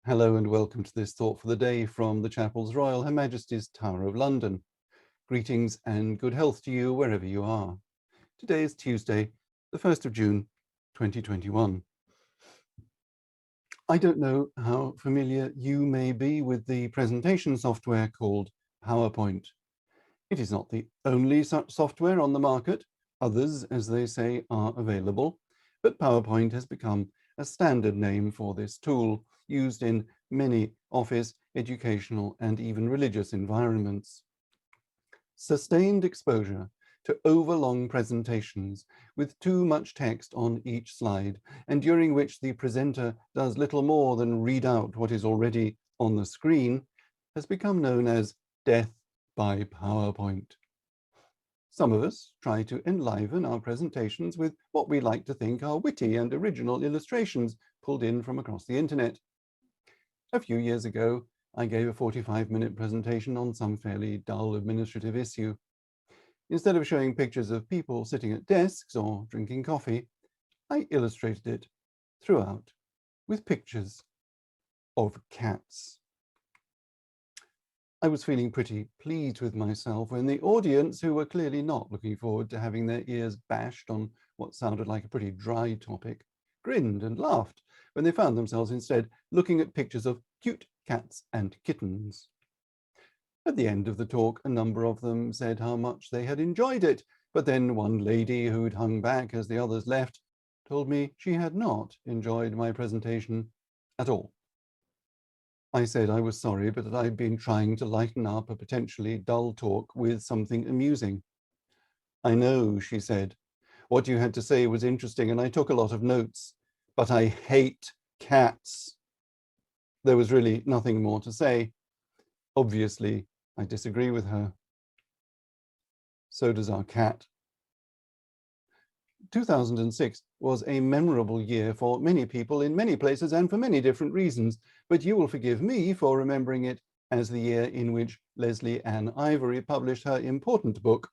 Hello and welcome to this thought for the day from the Chapel's Royal Her Majesty's Tower of London. Greetings and good health to you wherever you are. Today is Tuesday, the 1st of June, 2021. I don't know how familiar you may be with the presentation software called PowerPoint. It is not the only such software on the market. Others, as they say, are available, but PowerPoint has become a standard name for this tool used in many office, educational, and even religious environments. Sustained exposure to overlong presentations with too much text on each slide, and during which the presenter does little more than read out what is already on the screen, has become known as death by PowerPoint. Some of us try to enliven our presentations with what we like to think are witty and original illustrations pulled in from across the internet. A few years ago, I gave a 45-minute presentation on some fairly dull administrative issue. Instead of showing pictures of people sitting at desks or drinking coffee, I illustrated it throughout with pictures of cats. I was feeling pretty pleased with myself when the audience, who were clearly not looking forward to having their ears bashed on what sounded like a pretty dry topic, grinned and laughed when they found themselves instead looking at pictures of cute cats and kittens. At the end of the talk, a number of them said how much they had enjoyed it, but then one lady who'd hung back as the others left told me she had not enjoyed my presentation at all. I said I was sorry, but that I'd been trying to lighten up a potentially dull talk with something amusing. I know, she said. What you had to say was interesting, and I took a lot of notes, but I hate cats. There was really nothing more to say. Obviously, I disagree with her. So does our cat. 2006 was a memorable year for many people in many places and for many different reasons, but you will forgive me for remembering it as the year in which Leslie Ann Ivory published her important book,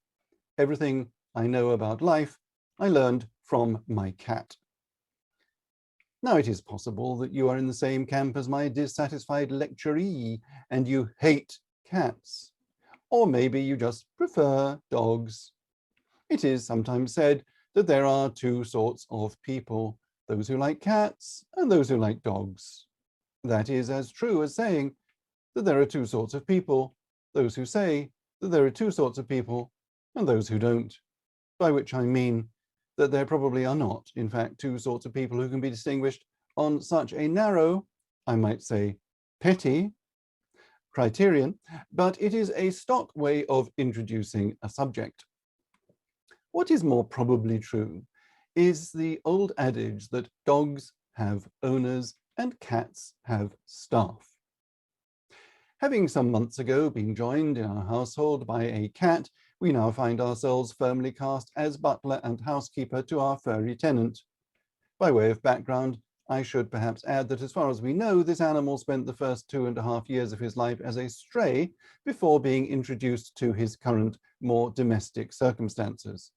Everything I Know About Life, I Learned from My Cat. Now, it is possible that you are in the same camp as my dissatisfied lecturee and you hate cats, or maybe you just prefer dogs. It is sometimes said that there are two sorts of people, those who like cats and those who like dogs. That is as true as saying that there are two sorts of people, those who say that there are two sorts of people and those who don't, by which I mean that there probably are not, in fact, two sorts of people who can be distinguished on such a narrow, I might say petty, criterion, but it is a stock way of introducing a subject. What is more probably true is the old adage that dogs have owners and cats have staff. Having some months ago been joined in our household by a cat, we now find ourselves firmly cast as butler and housekeeper to our furry tenant. By way of background, I should perhaps add that as far as we know, this animal spent the first 2.5 years of his life as a stray before being introduced to his current, more domestic circumstances.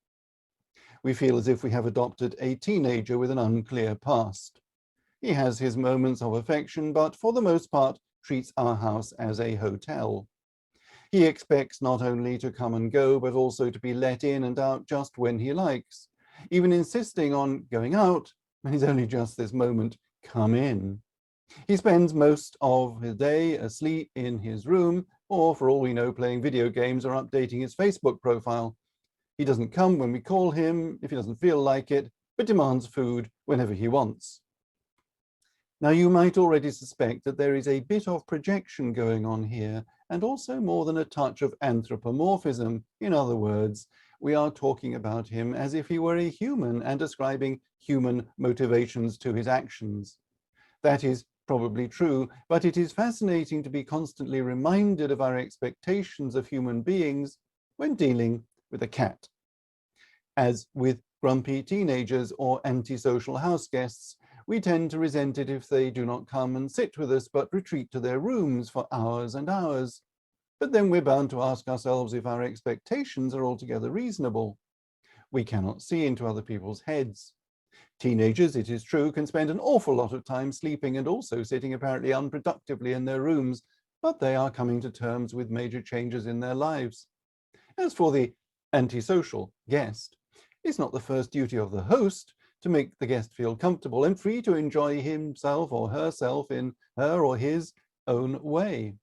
We feel as if we have adopted a teenager with an unclear past. He has his moments of affection, but for the most part treats our house as a hotel. He expects not only to come and go, but also to be let in and out just when he likes, even insisting on going out when he's only just this moment come in. He spends most of his day asleep in his room, or for all we know, playing video games or updating his Facebook profile. He doesn't come when we call him if he doesn't feel like it, but demands food whenever he wants. Now, you might already suspect that there is a bit of projection going on here, and also more than a touch of anthropomorphism. In other words, we are talking about him as if he were a human and ascribing human motivations to his actions. That is probably true, but it is fascinating to be constantly reminded of our expectations of human beings when dealing with a cat. As with grumpy teenagers or antisocial house guests, we tend to resent it if they do not come and sit with us, but retreat to their rooms for hours and hours. But then we're bound to ask ourselves if our expectations are altogether reasonable. We cannot see into other people's heads. Teenagers, it is true, can spend an awful lot of time sleeping and also sitting apparently unproductively in their rooms, but they are coming to terms with major changes in their lives. As for the antisocial guest, it's not the first duty of the host to make the guest feel comfortable and free to enjoy himself or herself in her or his own way.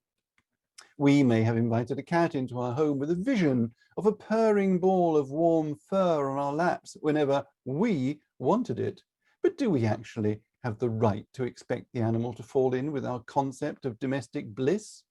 We may have invited a cat into our home with a vision of a purring ball of warm fur on our laps whenever we wanted it. But do we actually have the right to expect the animal to fall in with our concept of domestic bliss?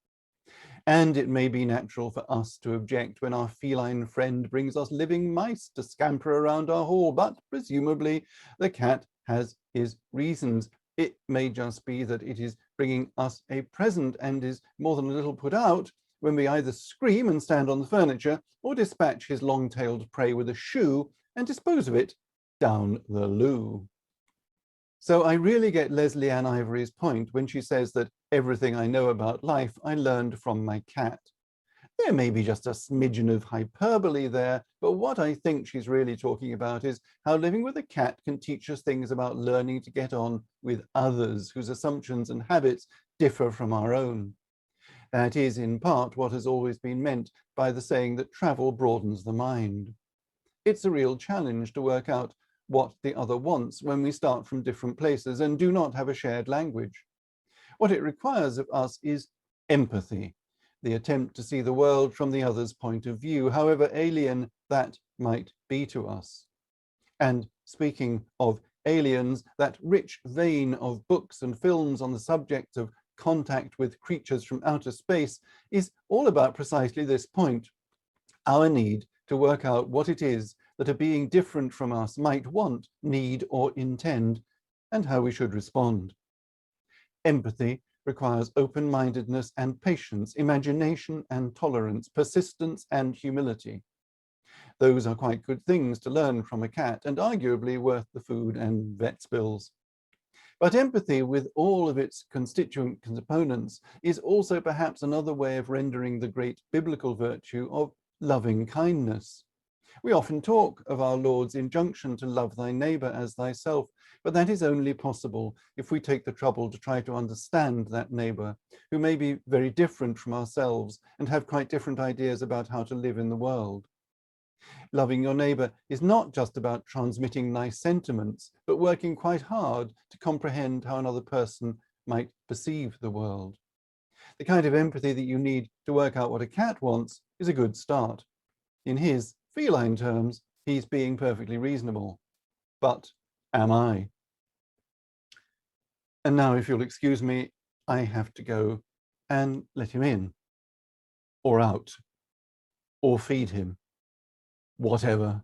And it may be natural for us to object when our feline friend brings us living mice to scamper around our hall, but presumably the cat has his reasons. It may just be that it is bringing us a present and is more than a little put out when we either scream and stand on the furniture or dispatch his long-tailed prey with a shoe and dispose of it down the loo. So I really get Lesley Ann Ivory's point when she says that everything I know about life I learned from my cat. There may be just a smidgen of hyperbole there, but what I think she's really talking about is how living with a cat can teach us things about learning to get on with others whose assumptions and habits differ from our own. That is, in part, what has always been meant by the saying that travel broadens the mind. It's a real challenge to work out what the other wants when we start from different places and do not have a shared language. What it requires of us is empathy, the attempt to see the world from the other's point of view, however alien that might be to us. And speaking of aliens, that rich vein of books and films on the subject of contact with creatures from outer space is all about precisely this point, our need to work out what it is that a being different from us might want, need, or intend, and how we should respond. Empathy requires open-mindedness and patience, imagination and tolerance, persistence and humility. Those are quite good things to learn from a cat and arguably worth the food and vet's bills. But empathy, with all of its constituent components, is also perhaps another way of rendering the great biblical virtue of loving kindness. We often talk of our Lord's injunction to love thy neighbor as thyself, but that is only possible if we take the trouble to try to understand that neighbor, who may be very different from ourselves and have quite different ideas about how to live in the world. Loving your neighbor is not just about transmitting nice sentiments, but working quite hard to comprehend how another person might perceive the world. The kind of empathy that you need to work out what a cat wants is a good start. In his feline terms, he's being perfectly reasonable. But am I? And now, if you'll excuse me, I have to go and let him in, or out, or feed him, whatever.